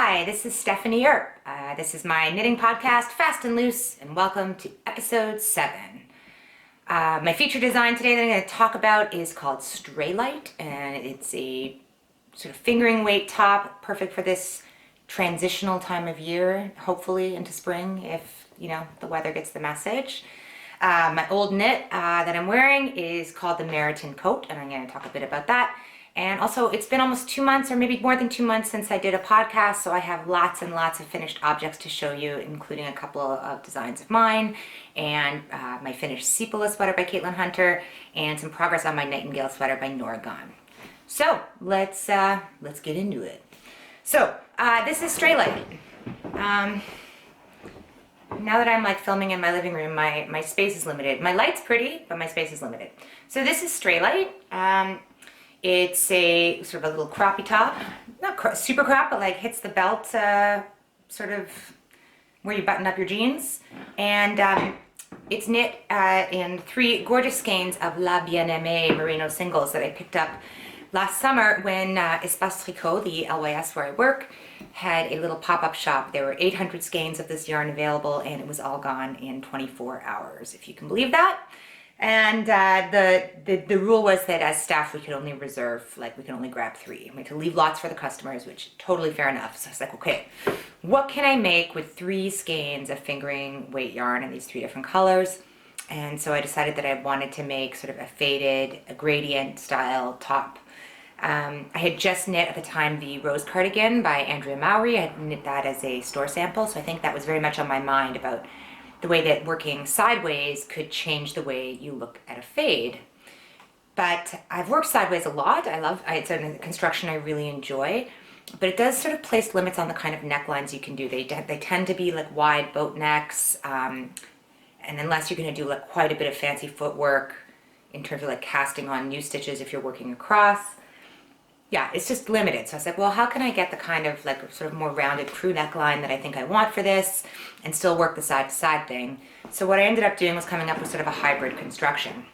Hi, this is Stephanie Earp. This is my knitting podcast, Fast and Loose, and welcome to episode 7. My feature design today that I'm going to talk about is called Straylight, and it's a sort of fingering weight top, perfect for this transitional time of year, hopefully into spring if, the weather gets the message. My old knit that I'm wearing is called the Meriton Coat, and I'm going to talk a bit about that. And also, it's been almost 2 months, or maybe more than 2 months since I did a podcast, so I have lots and lots of finished objects to show you, including a couple of designs of mine, and my finished sepala sweater by Caitlin Hunter, and some progress on my nightingale sweater by Nora Gahn. So let's get into it. So this is Straylight. Now that I'm filming in my living room, my space is limited. My light's pretty, but my space is limited. So this is Straylight. It's a sort of a little croppy top, not super crop, but hits the belt, sort of where you button up your jeans. And it's knit in 3 gorgeous skeins of La Bien-Aimée merino singles that I picked up last summer when Espace Tricot, the LYS where I work, had a little pop-up shop. There were 800 skeins of this yarn available, and it was all gone in 24 hours, if you can believe that. And the rule was that as staff we could only reserve, we could only grab 3. We had to leave lots for the customers, which totally fair enough. So I was like, okay, what can I make with 3 skeins of fingering weight yarn in these 3 different colors? And so I decided that I wanted to make sort of a faded, a gradient style top. I had just knit at the time the Rose Cardigan by Andrea Mowry. I had knit that as a store sample, so I think that was very much on my mind about the way that working sideways could change the way you look at a fade. But I've worked sideways a lot. It's a construction I really enjoy, but it does sort of place limits on the kind of necklines you can do. They tend to be wide boat necks, and unless you're going to do quite a bit of fancy footwork in terms of casting on new stitches if you're working across, yeah, it's just limited. So I was like, well, how can I get the kind of sort of more rounded crew neckline that I think I want for this and still work the side to side thing? So what I ended up doing was coming up with sort of a hybrid construction.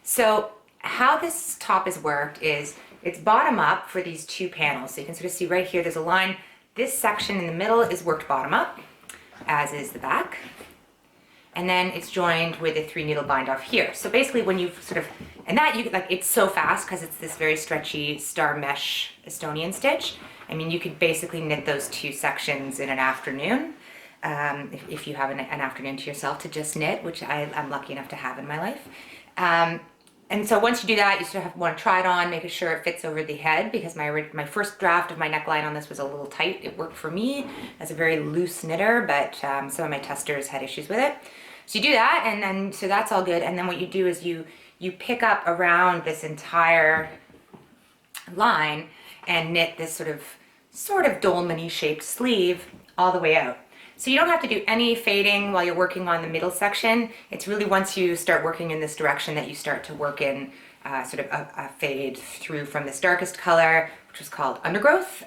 So how this top is worked is it's bottom up for these 2 panels. So you can sort of see right here, there's a line. This section in the middle is worked bottom up, as is the back. And then it's joined with a 3 needle bind off here. So basically when you sort of, and that you it's so fast because it's this very stretchy star mesh Estonian stitch. I mean, you could basically knit those 2 sections in an afternoon, if you have an afternoon to yourself to just knit, which I'm lucky enough to have in my life. And so once you do that, you sort of want to try it on, making sure it fits over the head, because my first draft of my neckline on this was a little tight. It worked for me as a very loose knitter, but some of my testers had issues with it. So you do that, and then so that's all good. And then what you do is you pick up around this entire line and knit this sort of dolmany shaped sleeve all the way out. So you don't have to do any fading while you're working on the middle section. It's really once you start working in this direction that you start to work in sort of a fade through from this darkest color, which was called Undergrowth,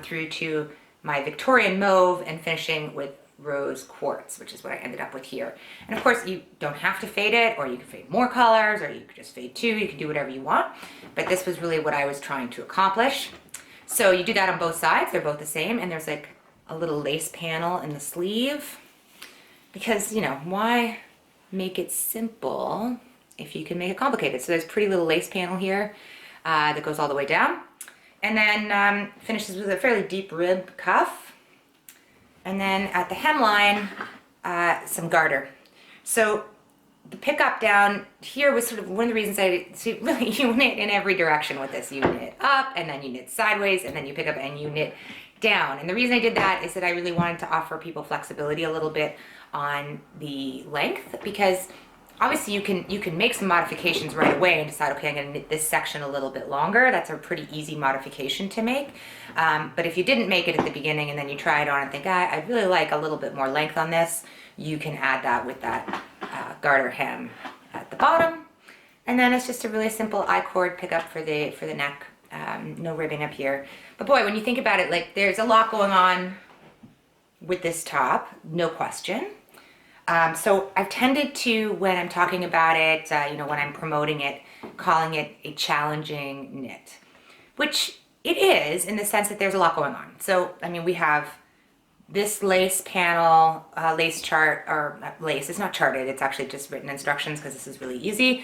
through to my Victorian Mauve, and finishing with Rose Quartz, which is what I ended up with here. And of course, you don't have to fade it, or you can fade more colors, or you could just fade 2. You can do whatever you want. But this was really what I was trying to accomplish. So you do that on both sides. They're both the same. And there's a little lace panel in the sleeve, because, why make it simple if you can make it complicated? So there's a pretty little lace panel here that goes all the way down. And then finishes with a fairly deep rib cuff. And then at the hemline, some garter. So the pickup down here was sort of one of the reasons really you knit in every direction with this. You knit up, and then you knit sideways, and then you pick up and you knit down. And the reason I did that is that I really wanted to offer people flexibility a little bit on the length, because obviously you can make some modifications right away and decide, okay, I'm going to knit this section a little bit longer. That's a pretty easy modification to make. But if you didn't make it at the beginning and then you try it on and think, I'd really like a little bit more length on this, you can add that with that garter hem at the bottom. And then it's just a really simple I-cord pickup for the neck. No ribbing up here. But boy, when you think about it, there's a lot going on with this top, no question. So I've tended to, when I'm talking about it, when I'm promoting it, calling it a challenging knit, which It is, in the sense that there's a lot going on. So, I mean, we have this lace panel, lace chart, or not lace, it's not charted, it's actually just written instructions because this is really easy.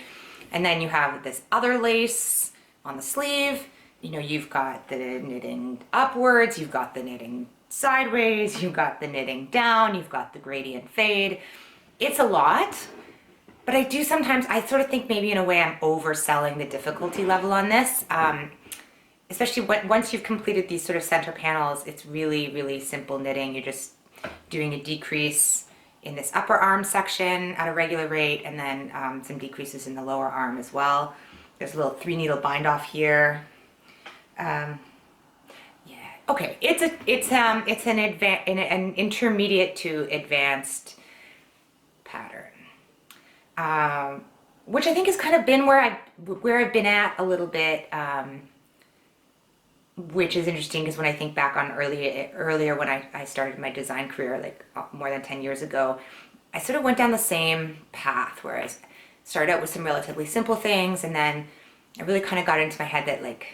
And then you have this other lace on the sleeve. You know, you've got the knitting upwards, you've got the knitting sideways, you've got the knitting down, you've got the gradient fade. It's a lot, but I do sometimes, I sort of think maybe in a way I'm overselling the difficulty level on this. Especially once you've completed these sort of center panels, it's really, really simple knitting. You're just doing a decrease in this upper arm section at a regular rate, and then some decreases in the lower arm as well. There's a little 3 needle bind off here. Yeah, okay. It's an intermediate to advanced pattern, which I think has kind of been where I've been at a little bit. Which is interesting because when I think back on earlier when I started my design career, like more than 10 years ago, I sort of went down the same path where I started out with some relatively simple things, and then I really kind of got into my head that, like,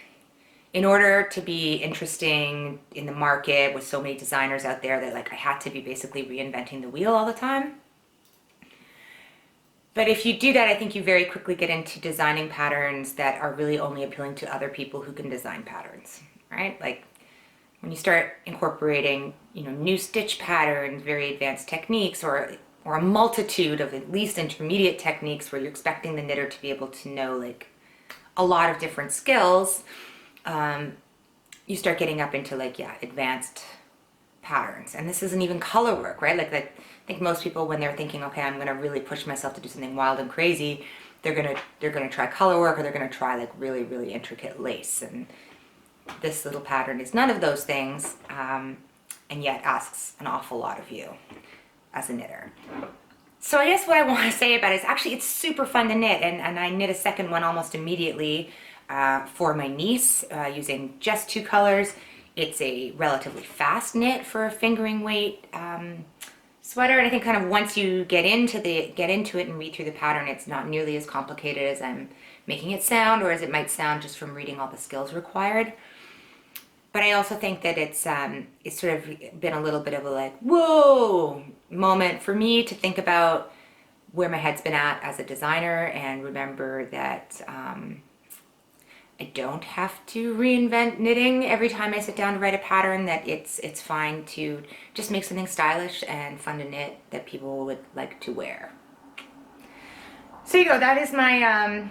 in order to be interesting in the market with so many designers out there, that like I had to be basically reinventing the wheel all the time. But if you do that, I think you very quickly get into designing patterns that are really only appealing to other people who can design patterns, right? Like when you start incorporating, you know, new stitch patterns, very advanced techniques, or a multitude of at least intermediate techniques where you're expecting the knitter to be able to know like a lot of different skills, you start getting up into like, yeah, advanced patterns. And this isn't even color work, right? Like that. I think most people, when they're thinking, okay, I'm going to really push myself to do something wild and crazy, they're gonna try color work, or they're gonna try like really, really intricate lace. And this little pattern is none of those things, and yet asks an awful lot of you as a knitter. So I guess what I want to say about it is actually it's super fun to knit, and I knit a second one almost immediately for my niece using just 2 colors. It's a relatively fast knit for a fingering weight sweater, and I think kind of once you get into it and read through the pattern, it's not nearly as complicated as I'm making it sound, or as it might sound just from reading all the skills required. But I also think that it's sort of been a little bit of a like, whoa moment for me to think about where my head's been at as a designer, and remember that I don't have to reinvent knitting every time I sit down to write a pattern, that it's fine to just make something stylish and fun to knit that people would like to wear. So you go, that is my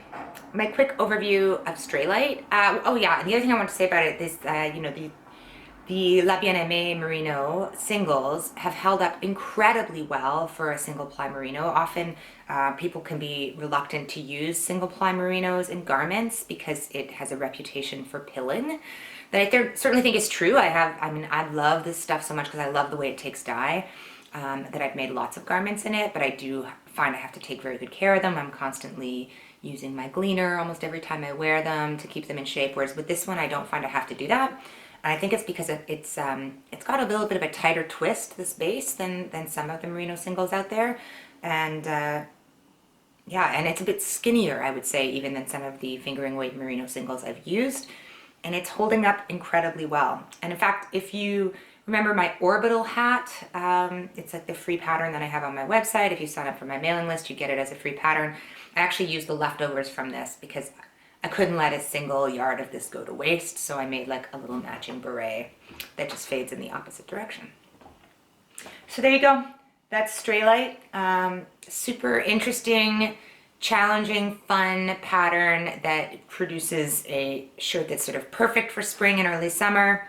my quick overview of Straylight. Oh yeah, and the other thing I want to say about it is, you know, the La Bien-Aimée Merino singles have held up incredibly well for a single ply merino. Often people can be reluctant to use single ply merinos in garments because it has a reputation for pilling. That I certainly think is true. I love this stuff so much because I love the way it takes dye, that I've made lots of garments in it, but I do find I have to take very good care of them. I'm constantly using my gleaner almost every time I wear them to keep them in shape, whereas with this one I don't find I have to do that. And I think it's because it's got a little bit of a tighter twist, this base, than some of the merino singles out there. And yeah, and it's a bit skinnier, I would say, even than some of the fingering weight merino singles I've used. And it's holding up incredibly well. And in fact, if you remember my orbital hat, it's like the free pattern that I have on my website. If you sign up for my mailing list, you get it as a free pattern. I actually used the leftovers from this because I couldn't let a single yard of this go to waste, so I made like a little matching beret that just fades in the opposite direction. So there you go. That's Straylight. Super interesting, challenging, fun pattern that produces a shirt that's sort of perfect for spring and early summer.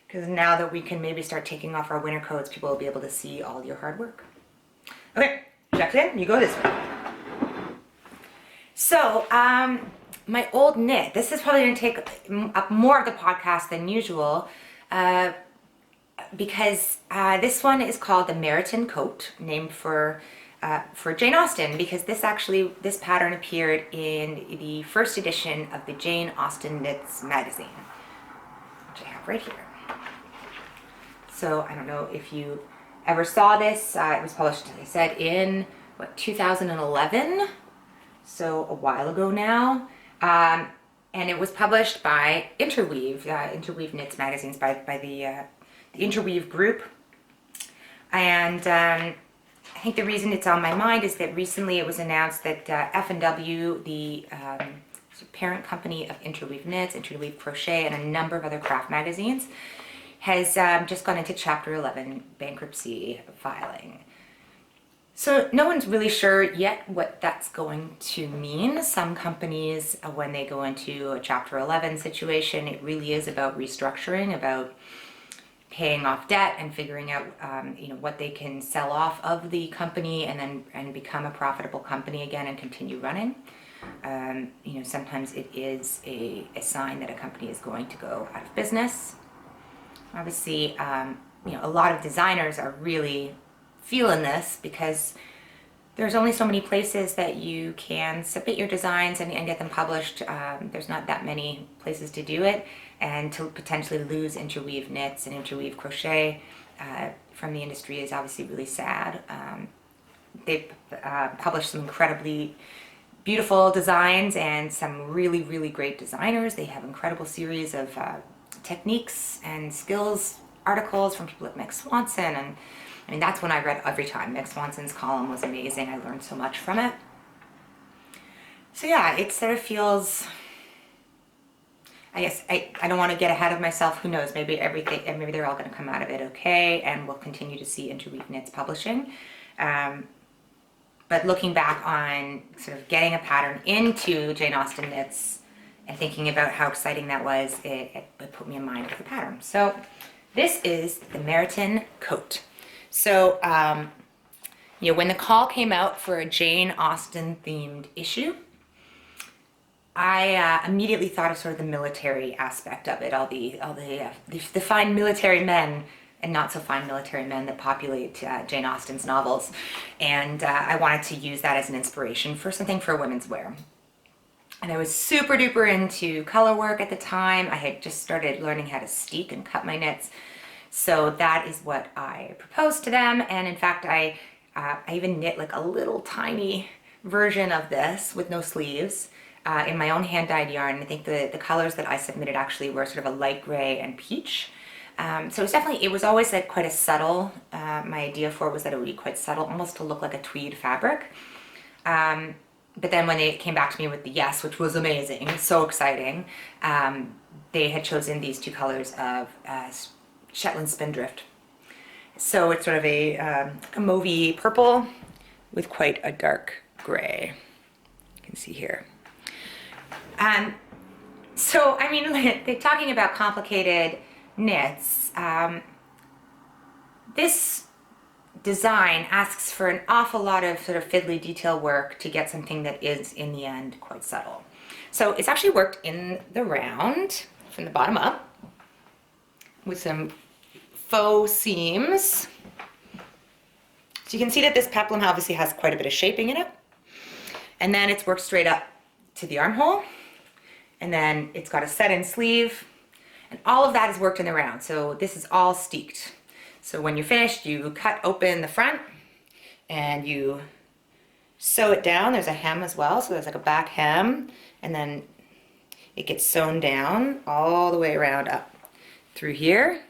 Because now that we can maybe start taking off our winter coats, people will be able to see all your hard work. Okay, Jacqueline, you go this way. So, my old knit. This is probably going to take up more of the podcast than usual, because this one is called the Meriton Coat, named for Jane Austen, because this pattern appeared in the first edition of the Jane Austen Knits magazine, which I have right here. So I don't know if you ever saw this. It was published, as I said, in 2011, so a while ago now. and it was published by Interweave, Interweave Knits magazines, by the Interweave group. And I think the reason it's on my mind is that recently it was announced that F&W, the parent company of Interweave Knits, Interweave Crochet, and a number of other craft magazines, has just gone into Chapter 11 bankruptcy filing. So no one's really sure yet what that's going to mean. Some companies, when they go into a Chapter 11 situation, it really is about restructuring, about paying off debt and figuring out what they can sell off of the company and become a profitable company again and continue running. Sometimes it is a sign that a company is going to go out of business. Obviously, a lot of designers are really feeling this because there's only so many places that you can submit your designs and get them published. There's not that many places to do it, and to potentially lose Interweave Knits and Interweave Crochet from the industry is obviously really sad. They've published some incredibly beautiful designs and some really, really great designers. They have incredible series of techniques and skills articles from people like Meg Swanson, and I mean, that's one I read every time. Meg Swanson's column was amazing. I learned so much from it. So yeah, it sort of feels, I guess, I don't want to get ahead of myself. Who knows, maybe they're all going to come out of it okay, and we'll continue to see Interweave Knits publishing. But looking back on sort of getting a pattern into Jane Austen Knits and thinking about how exciting that was, it put me in mind of the pattern. So this is the Meriton Coat. So, when the call came out for a Jane Austen themed issue, I immediately thought of sort of the military aspect of it, all the fine military men and not so fine military men that populate Jane Austen's novels, and I wanted to use that as an inspiration for something for women's wear. And I was super duper into color work at the time. I had just started learning how to steek and cut my knits. So that is what I proposed to them, and in fact I even knit like a little tiny version of this with no sleeves in my own hand-dyed yarn. I think the colors that I submitted actually were sort of a light gray and peach. So it was always like quite a subtle, my idea for it was that it would be quite subtle, almost to look like a tweed fabric. But then when they came back to me with the yes, which was amazing, so exciting, they had chosen these two colors of Shetland Spindrift. So it's sort of a mauvey purple with quite a dark gray. You can see here. So, I mean, they're talking about complicated knits. This design asks for an awful lot of sort of fiddly detail work to get something that is, in the end, quite subtle. So it's actually worked in the round from the bottom up with some faux seams. So you can see that this peplum obviously has quite a bit of shaping in it. And then it's worked straight up to the armhole. And then it's got a set-in sleeve. And all of that is worked in the round. So this is all steeked. So when you're finished, you cut open the front and you sew it down. There's a hem as well. So there's like a back hem. And then it gets sewn down all the way around up through here.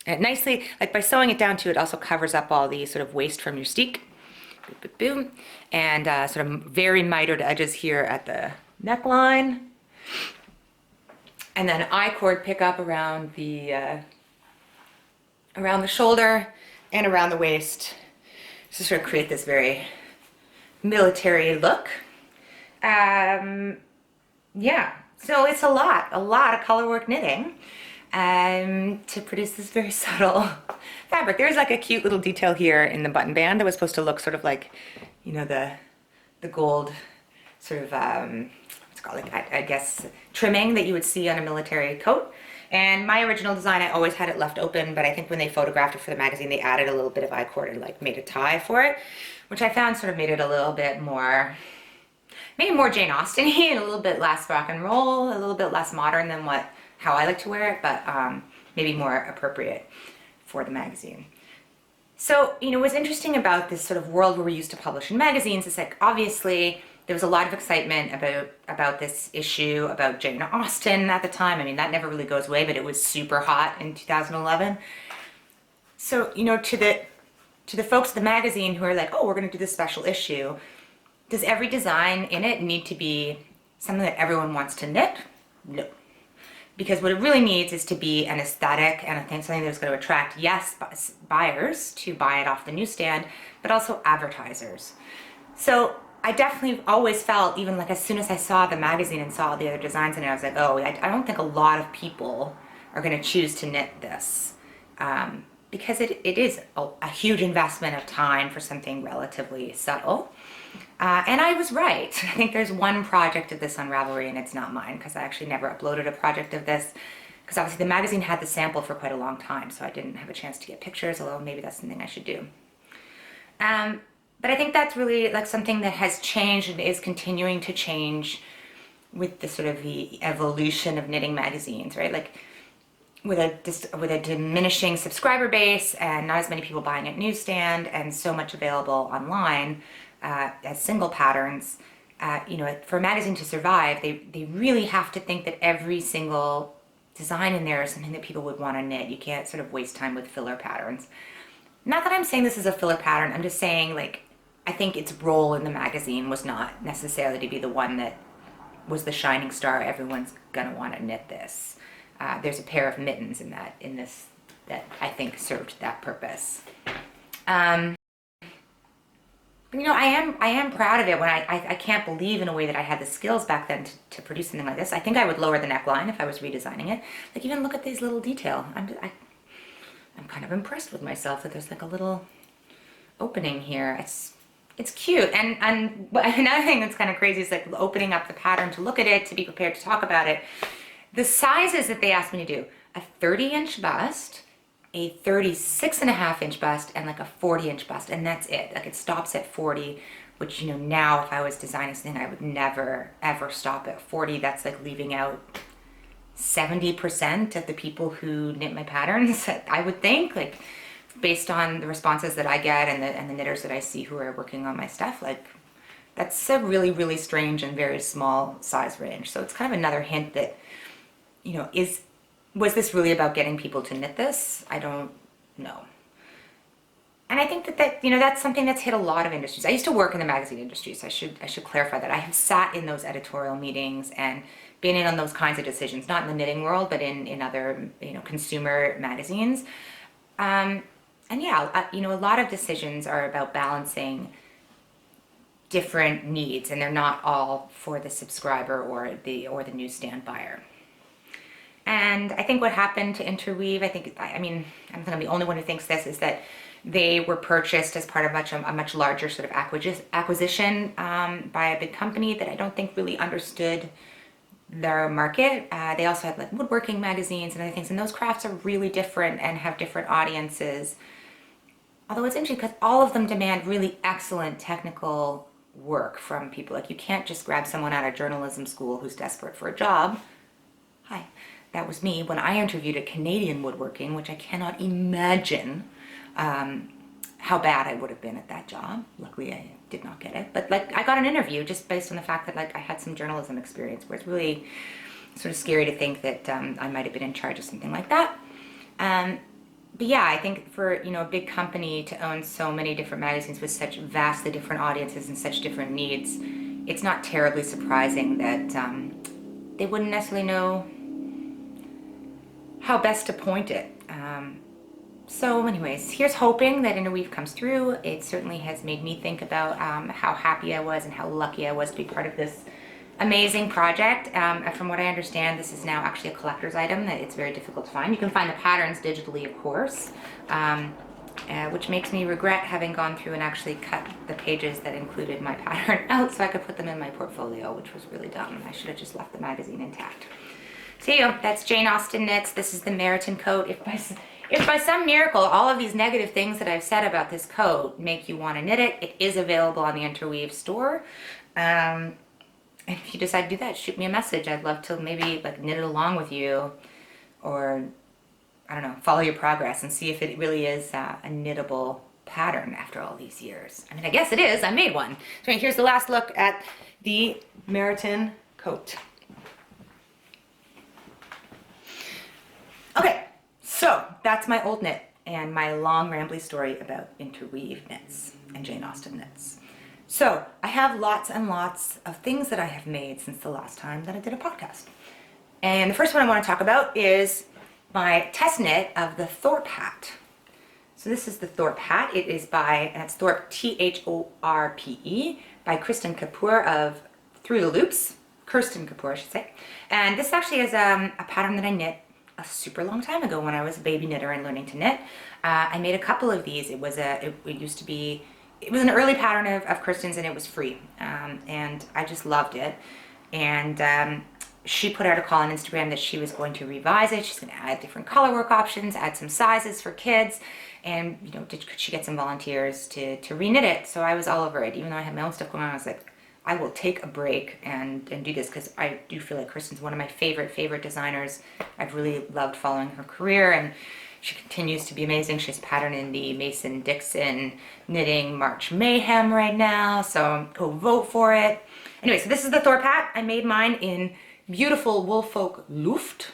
And nicely, like by sewing it down too, it also covers up all the sort of waste from your steek. Boom, boom, boom. And sort of very mitered edges here at the neckline. And then I-cord pickup around the shoulder and around the waist to sort of create this very military look. Yeah, so it's a lot of color work knitting to produce this very subtle fabric. There's like a cute little detail here in the button band that was supposed to look sort of like, the gold sort of, what's it called, like, I guess, trimming that you would see on a military coat. And my original design, I always had it left open, but I think when they photographed it for the magazine, they added a little bit of I-cord and like made a tie for it, which I found sort of made it a little bit more, maybe more Jane Austen-y and a little bit less rock and roll, a little bit less modern than how I like to wear it, but maybe more appropriate for the magazine. So, what's interesting about this sort of world where we used to publish in magazines is like, obviously, there was a lot of excitement about this issue, about Jane Austen at the time. I mean, that never really goes away, but it was super hot in 2011. So, to the folks at the magazine who are like, oh, we're going to do this special issue, does every design in it need to be something that everyone wants to knit? No. Because what it really needs is to be an aesthetic and I think something that's going to attract, yes, buyers to buy it off the newsstand, but also advertisers. So I definitely always felt, even like as soon as I saw the magazine and saw all the other designs in it, I was like, oh, I don't think a lot of people are going to choose to knit this. Because it is a huge investment of time for something relatively subtle. And I was right. I think there's one project of this on Ravelry, and it's not mine, because I actually never uploaded a project of this, because obviously the magazine had the sample for quite a long time, so I didn't have a chance to get pictures, although maybe that's something I should do. But I think that's really like something that has changed and is continuing to change with the sort of the evolution of knitting magazines, right? Like with a diminishing subscriber base and not as many people buying at newsstand and so much available online as single patterns, for a magazine to survive, they really have to think that every single design in there is something that people would want to knit. You can't sort of waste time with filler patterns. Not that I'm saying this is a filler pattern, I'm just saying, like, I think its role in the magazine was not necessarily to be the one that was the shining star, everyone's gonna want to knit this. There's a pair of mittens in this that I think served that purpose. I am proud of it. When I can't believe in a way that I had the skills back then to produce something like this. I think I would lower the neckline if I was redesigning it. Like, even look at these little detail. I'm kind of impressed with myself that there's like a little opening here. It's cute. And another thing that's kind of crazy is like opening up the pattern to look at it, to be prepared to talk about it. The sizes that they asked me to do: a 30-inch bust, a 36.5-inch bust, and like a 40-inch bust, and that's it. Like, it stops at 40, which, now if I was designing something, I would never ever stop at 40. That's like leaving out 70% of the people who knit my patterns, I would think, like, based on the responses that I get and the knitters that I see who are working on my stuff. Like, that's a really, really strange and very small size range. So it's kind of another hint that, was this really about getting people to knit this? I don't know. And I think that that's something that's hit a lot of industries. I used to work in the magazine industry, so I should clarify that. I have sat in those editorial meetings and been in on those kinds of decisions, not in the knitting world, but in other, consumer magazines. And yeah, a lot of decisions are about balancing different needs, and they're not all for the subscriber or the newsstand buyer. And I think what happened to Interweave, I'm think I'm the only one who thinks this, is that they were purchased as part of a much larger sort of acquisition by a big company that I don't think really understood their market. They also had like woodworking magazines and other things, and those crafts are really different and have different audiences. Although it's interesting because all of them demand really excellent technical work from people. Like, you can't just grab someone out of journalism school who's desperate for a job. Hi. That was me when I interviewed at Canadian Woodworking, which I cannot imagine how bad I would have been at that job. Luckily, I did not get it. But like, I got an interview just based on the fact that like I had some journalism experience, where it's really sort of scary to think that I might have been in charge of something like that. But yeah, I think for a big company to own so many different magazines with such vastly different audiences and such different needs, it's not terribly surprising that they wouldn't necessarily know how best to point it. So anyways, here's hoping that Interweave comes through. It certainly has made me think about how happy I was and how lucky I was to be part of this amazing project. From what I understand, this is now actually a collector's item that it's very difficult to find. You can find the patterns digitally, of course, which makes me regret having gone through and actually cut the pages that included my pattern out so I could put them in my portfolio, which was really dumb. I should have just left the magazine intact. So that's Jane Austen Knits. This is the Meriton Coat. If by some miracle all of these negative things that I've said about this coat make you want to knit it, it is available on the Interweave store. And if you decide to do that, shoot me a message. I'd love to maybe like knit it along with you, or I don't know, follow your progress and see if it really is a knittable pattern after all these years. I mean, I guess it is. I made one. So here's the last look at the Meryton Coat. Okay, so that's my old knit and my long rambly story about interweave knits and Jane Austen knits. So I have lots and lots of things that I have made since the last time that I did a podcast. And the first one I want to talk about is my test knit of the Thorpe Hat. So this is the Thorpe Hat. It is by, and it's Thorpe, Thorpe, by Kirsten Kapoor of Through the Loops. Kirsten Kapoor, I should say. And this actually is a pattern that I knit a super long time ago when I was a baby knitter and learning to knit. I made a couple of these. It was an early pattern of Kirsten's, and it was free. And I just loved it. And she put out a call on Instagram that she was going to revise it. She's going to add different color work options, add some sizes for kids, and could she get some volunteers to reknit it? So I was all over it. Even though I had my own stuff going on, I was like, I will take a break and do this, because I do feel like Kirsten's one of my favorite designers. I've really loved following her career, and she continues to be amazing. She has a pattern in the Mason-Dixon Knitting March Mayhem right now, so go vote for it. Anyway, so this is the Thorpe Hat. I made mine in beautiful Woolfolk Luft,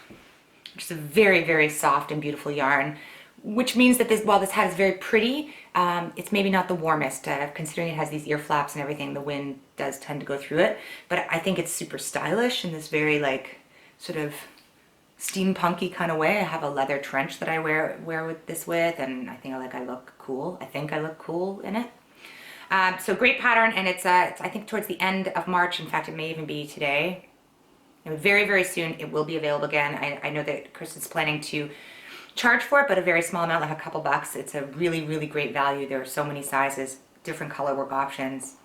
which is a very soft and beautiful yarn, which means that while this hat is very pretty, it's maybe not the warmest, considering it has these ear flaps and everything. The wind does tend to go through it, but I think it's super stylish in this very sort of steampunky kind of way. I have a leather trench that I wear with this with, and I think I look cool. I think I look cool in it. So great pattern, and it's I think towards the end of March. In fact, it may even be today. And very soon it will be available again. I know that Kristen's planning to charge for it, but a very small amount, like a couple bucks. It's a really great value. There are so many sizes, different color work options,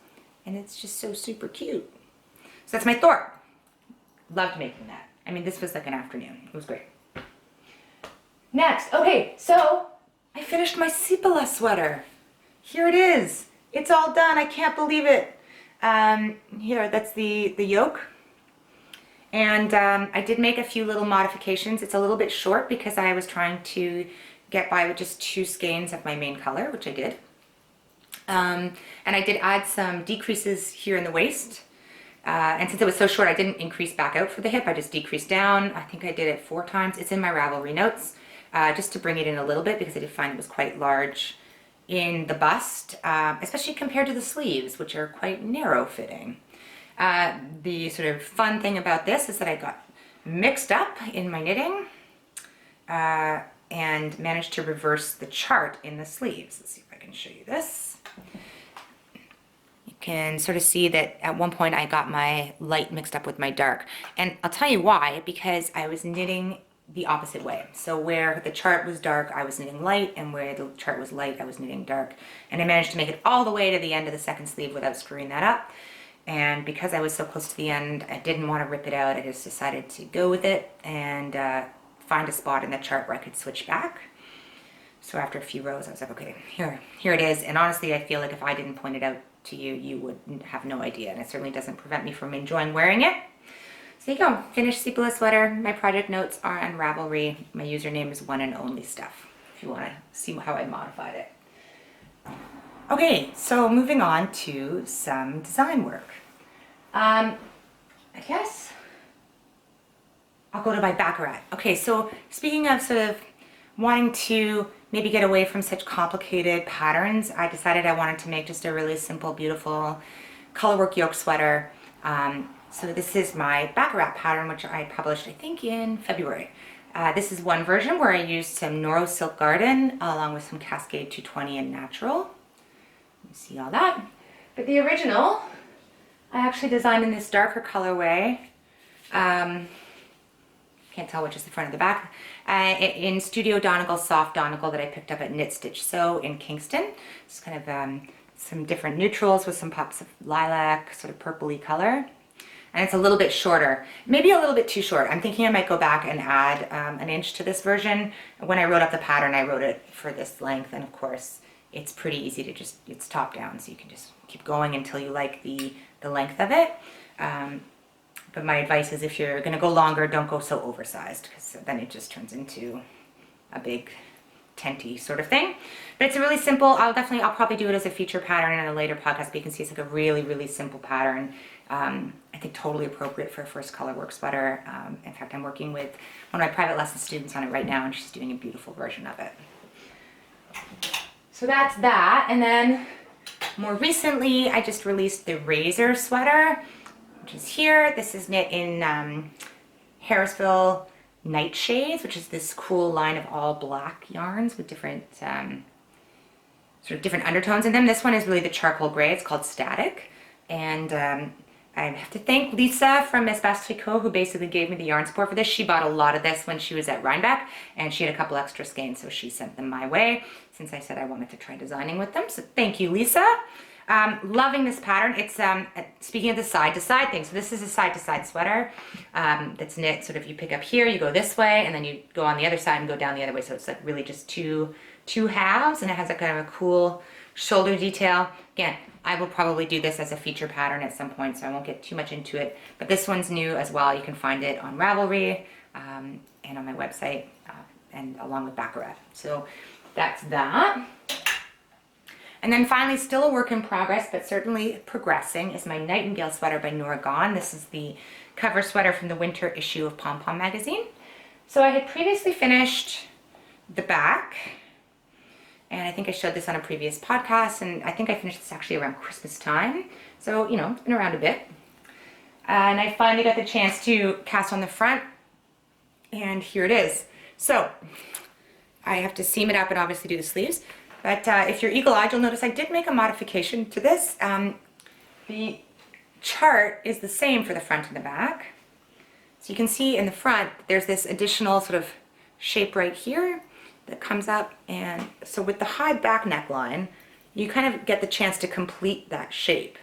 and it's just so super cute. So that's my Thorpe. Loved making that. I mean, this was like an afternoon. It was great. Next, okay, so I finished my Sepala sweater. Here it is. It's all done. I can't believe it. Here, that's the yoke. And I did make a few little modifications. It's a little bit short because I was trying to get by with just 2 skeins of my main color, which I did. And I did add some decreases here in the waist. And since it was so short, I didn't increase back out for the hip. I just decreased down. I think I did it 4 times. It's in my Ravelry notes, just to bring it in a little bit, because I did find it was quite large in the bust, especially compared to the sleeves, which are quite narrow fitting. The sort of fun thing about this is that I got mixed up in my knitting and managed to reverse the chart in the sleeves. Let's see if I can show you this. You can sort of see that at one point I got my light mixed up with my dark. And I'll tell you why, because I was knitting the opposite way. So where the chart was dark, I was knitting light, and where the chart was light, I was knitting dark. And I managed to make it all the way to the end of the second sleeve without screwing that up. And because I was so close to the end, I didn't want to rip it out. I just decided to go with it and find a spot in the chart where I could switch back. So after a few rows, I was like, okay, here it is. And honestly, I feel like if I didn't point it out to you, you would have no idea. And it certainly doesn't prevent me from enjoying wearing it. So there you go, finished Sepala sweater. My project notes are on Ravelry. My username is One and Only Stuff, if you want to see how I modified it. Okay, so moving on to some design work. I guess I'll go to my baccarat. Okay, so speaking of sort of wanting to maybe get away from such complicated patterns, I decided I wanted to make just a really simple, beautiful colorwork yoke sweater. So this is my baccarat pattern, which I published, I think, in February. This is one version where I used some Noro Silk Garden along with some Cascade 220 and Natural. You see all that. But the original, I actually designed in this darker colorway. Can't tell which is the front or the back. In Studio Donegal Soft Donegal that I picked up at Knit Stitch Sew in Kingston. It's kind of some different neutrals with some pops of lilac, sort of purpley color. And it's a little bit shorter, maybe a little bit too short. I'm thinking I might go back and add an inch to this version. When I wrote up the pattern, I wrote it for this length, and of course, it's pretty easy to just, it's top down, so you can just keep going until you like the length of it. But my advice is if you're gonna go longer, don't go so oversized, because then it just turns into a big tenty sort of thing. But it's a really simple, I'll probably do it as a feature pattern in a later podcast, but you can see it's like a really simple pattern. I think totally appropriate for a first color work sweater. In fact, I'm working with one of my private lesson students on it right now, and she's doing a beautiful version of it. So that's that. And then more recently, I just released the Razor sweater, which is here. This is knit in Harrisville Nightshades, which is this cool line of all black yarns with different sort of different undertones in them. This one is really the charcoal gray. It's called Static. And I have to thank Lisa from Miss Bastico, who basically gave me the yarn support for this. She bought a lot of this when she was at Rhinebeck, and she had a couple extra skeins, so she sent them my way since I said I wanted to try designing with them. So thank you, Lisa. Loving this pattern. It's speaking of the side-to-side thing. So this is a side-to-side sweater that's knit sort of, you pick up here, you go this way, and then you go on the other side and go down the other way. So it's like really just two halves, and it has a kind of a cool shoulder detail. Again, I will probably do this as a feature pattern at some point, so I won't get too much into it. But this one's new as well. You can find it on Ravelry and on my website, and along with Baccarat. So that's that. And then finally, still a work in progress, but certainly progressing, is my Nightingale sweater by Nora Gone. This is the cover sweater from the winter issue of Pom Pom magazine. So I had previously finished the back, and I think I showed this on a previous podcast, and I think I finished this actually around Christmas time. So, you know, it's been around a bit. And I finally got the chance to cast on the front, and here it is. So I have to seam it up and obviously do the sleeves. But if you're eagle-eyed, you'll notice I did make a modification to this. The chart is the same for the front and the back. So you can see in the front, there's this additional sort of shape right here that comes up, and so with the high back neckline, you kind of get the chance to complete that shape.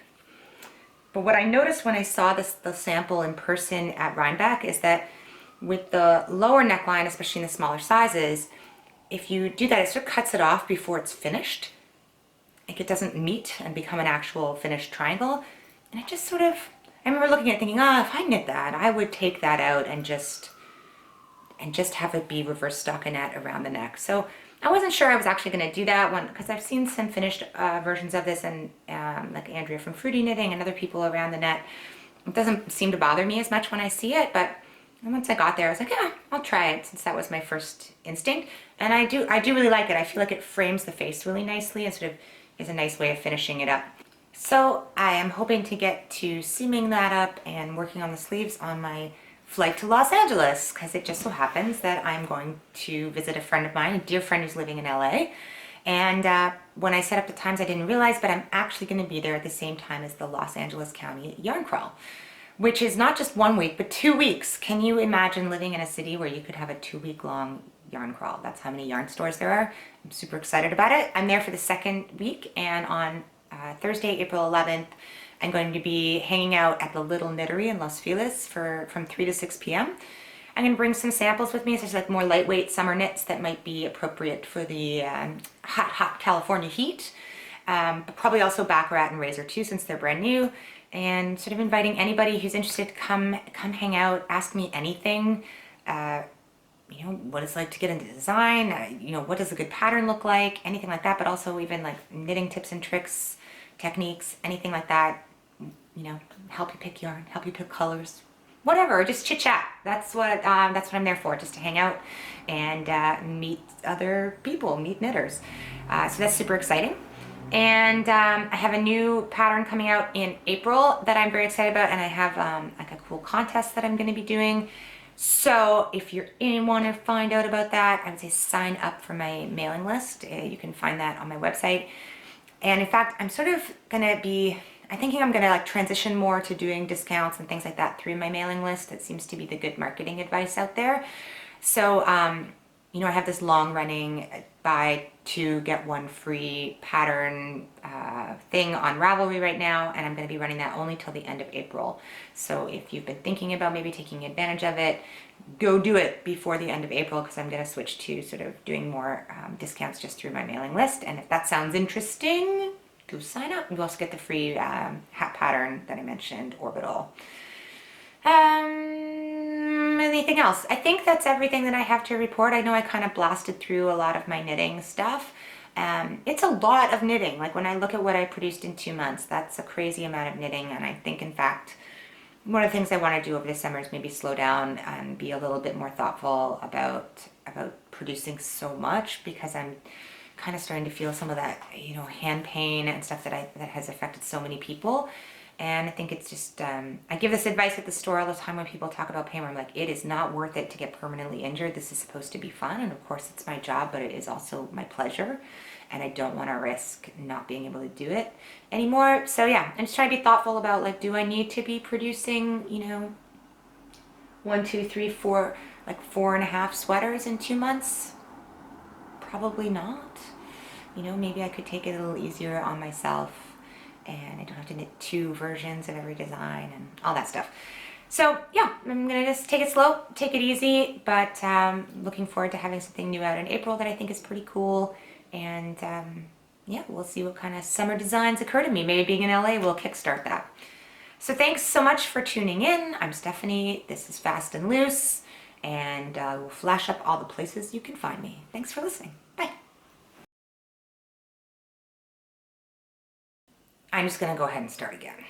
But what I noticed when I saw the sample in person at Rhinebeck is that with the lower neckline, especially in the smaller sizes, if you do that, it sort of cuts it off before it's finished. Like it doesn't meet and become an actual finished triangle. And it just sort of, I remember looking at it thinking, if I knit that, I would take that out and just have it be reverse stockinette around the neck. So I wasn't sure I was actually going to do that one, because I've seen some finished versions of this, and like Andrea from Fruity Knitting and other people around the net. It doesn't seem to bother me as much when I see it, but once I got there, I was like, yeah, I'll try it, since that was my first instinct. And I do really like it. I feel like it frames the face really nicely and sort of is a nice way of finishing it up. So I am hoping to get to seaming that up and working on the sleeves on my flight to Los Angeles, because it just so happens that I'm going to visit a friend of mine, a dear friend who's living in LA. And when I set up the times, I didn't realize, but I'm actually going to be there at the same time as the Los Angeles County Yarn Crawl, which is not just 1 week, but 2 weeks. Can you imagine living in a city where you could have a 2-week-long yarn crawl? That's how many yarn stores there are. I'm super excited about it. I'm there for the second week, and on Thursday, April 11th, I'm going to be hanging out at the Little Knittery in Los Feliz from 3 to 6 p.m. I'm going to bring some samples with me, so there's like more lightweight summer knits that might be appropriate for the hot California heat. But probably also Baccarat and Razor too, since they're brand new. And sort of inviting anybody who's interested to come hang out, ask me anything. You know, what it's like to get into design, you know, what does a good pattern look like, anything like that, but also even like knitting tips and tricks, techniques, anything like that. You know, help you pick yarn, help you pick colors, whatever, just chit chat. That's what I'm there for, just to hang out and meet other people, meet knitters. So that's super exciting. And I have a new pattern coming out in April that I'm very excited about, and I have like a cool contest that I'm going to be doing. So if you're want to find out about that, I would say sign up for my mailing list. You can find that on my website. And in fact, I'm sort of going to be, I'm thinking I'm going to like transition more to doing discounts and things like that through my mailing list. That seems to be the good marketing advice out there. So, you know, I have this long running buy 2 get 1 free pattern thing on Ravelry right now, and I'm going to be running that only till the end of April. So if you've been thinking about maybe taking advantage of it, go do it before the end of April, because I'm going to switch to sort of doing more discounts just through my mailing list. And if that sounds interesting, go sign up. You also get the free hat pattern that I mentioned, Orbital. Anything else? I think that's everything that I have to report. I know I kind of blasted through a lot of my knitting stuff. It's a lot of knitting. Like when I look at what I produced in 2 months, that's a crazy amount of knitting. And I think, in fact, one of the things I want to do over the summer is maybe slow down and be a little bit more thoughtful about producing so much, because I'm kind of starting to feel some of that, hand pain and stuff that has affected so many people. And I think it's just, I give this advice at the store all the time when people talk about pain, where I'm like, it is not worth it to get permanently injured. This is supposed to be fun. And of course it's my job, but it is also my pleasure. And I don't want to risk not being able to do it anymore. So yeah, I'm just trying to be thoughtful about, like, do I need to be producing, 1, 2, 3, 4, like 4.5 sweaters in 2 months? Probably not. Maybe I could take it a little easier on myself, and I don't have to knit 2 versions of every design and all that stuff. So yeah, I'm gonna just take it slow, take it easy, but looking forward to having something new out in April that I think is pretty cool. And yeah, we'll see what kind of summer designs occur to me. Maybe being in LA will kickstart that. So thanks so much for tuning in. I'm Stephanie. This is Fast and Loose, and we'll flash up all the places you can find me. Thanks for listening. Bye. I'm just gonna go ahead and start again.